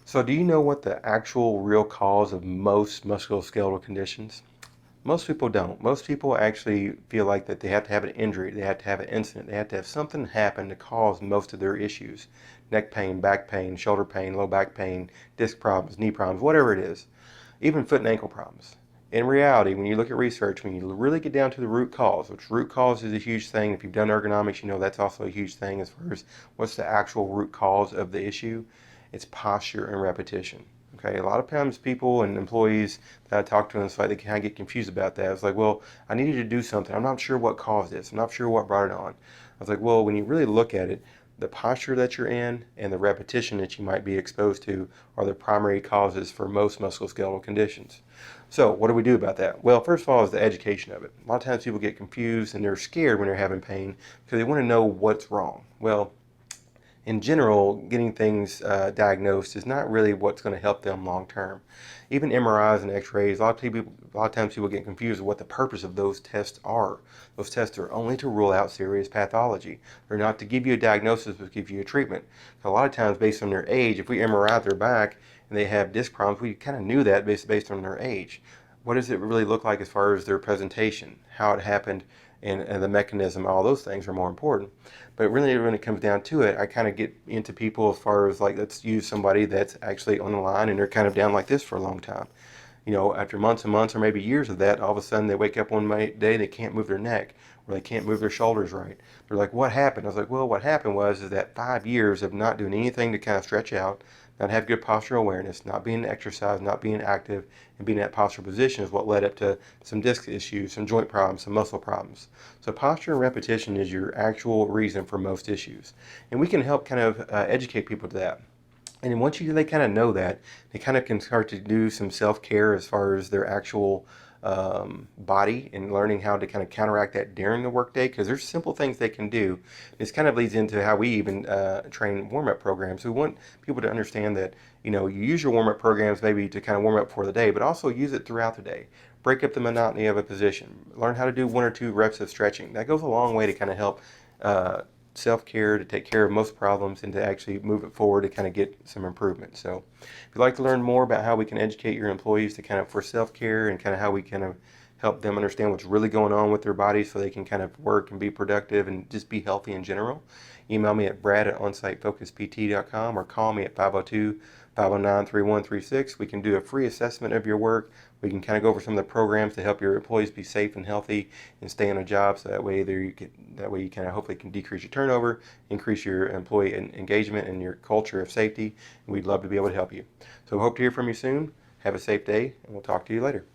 So do you know what the actual real cause of most musculoskeletal conditions? Most people don't. Most people actually feel like that they have to have an injury, they have to have an incident, they have to have something happen to cause most of their issues. Neck pain, back pain, shoulder pain, low back pain, disc problems, knee problems, whatever it is. Even foot and ankle problems. In reality, when you look at research, when you really get down to the root cause, which root cause is a huge thing. If you've done ergonomics, you know that's also a huge thing as far as what's the actual root cause of the issue. It's posture and repetition. Okay, a lot of times people and employees that I talk to, and it's like they kind of get confused about that. It's like, well, I needed to do something. I'm not sure what caused this. I'm not sure what brought it on. I was like, well, when you really look at it, the posture that you're in and the repetition that you might be exposed to are the primary causes for most musculoskeletal conditions. So what do we do about that? Well, first of all is the education of it. A lot of times people get confused and they're scared when they're having pain because they want to know what's wrong. Well, in general, getting things diagnosed is not really what's going to help them long term. Even MRIs and X-rays, a lot of times people get confused with what the purpose of those tests are. Those tests are only to rule out serious pathology. They're not to give you a diagnosis, but give you a treatment. So a lot of times, based on their age, if we MRI their back and they have disc problems, we kind of knew that based on their age. What does it really look like as far as their presentation, how it happened, and the mechanism? All those things are more important. But really, when it comes down to it, I kind of get into people as far as like, let's use somebody that's actually on the line and they're kind of down like this for a long time. You know, after months and months or maybe years of that, all of a sudden they wake up one day, they can't move their neck or they can't move their shoulders right. They're like, what happened? I was like, well, what happened was is that 5 years of not doing anything to kind of stretch out, not have good postural awareness, not being exercise, not being active, and being in that postural position is what led up to some disc issues, some joint problems, some muscle problems. So posture and repetition is your actual reason for most issues. And we can help kind of educate people to that. And then they kind of know that, they kind of can start to do some self-care as far as their actual body and learning how to kind of counteract that during the workday, because there's simple things they can do. This kind of leads into how we even train warm-up programs. We want people to understand that, you know, you use your warm-up programs maybe to kind of warm up for the day, but also use it throughout the day. Break up the monotony of a position. Learn how to do 1 or 2 reps of stretching. That goes a long way to kind of help uh, self-care, to take care of most problems, and to actually move it forward to kind of get some improvement. So if you'd like to learn more about how we can educate your employees to kind of for self-care and kind of how we kind of help them understand what's really going on with their bodies so they can kind of work and be productive and just be healthy in general, email me at brad@onsitefocuselt.com or call me at 502-509-3136. We can do a free assessment of your work. We can kind of go over some of the programs to help your employees be safe and healthy and stay on a job, so that way you kind of hopefully can decrease your turnover, increase your employee engagement and your culture of safety. And we'd love to be able to help you. So hope to hear from you soon. Have a safe day, and we'll talk to you later.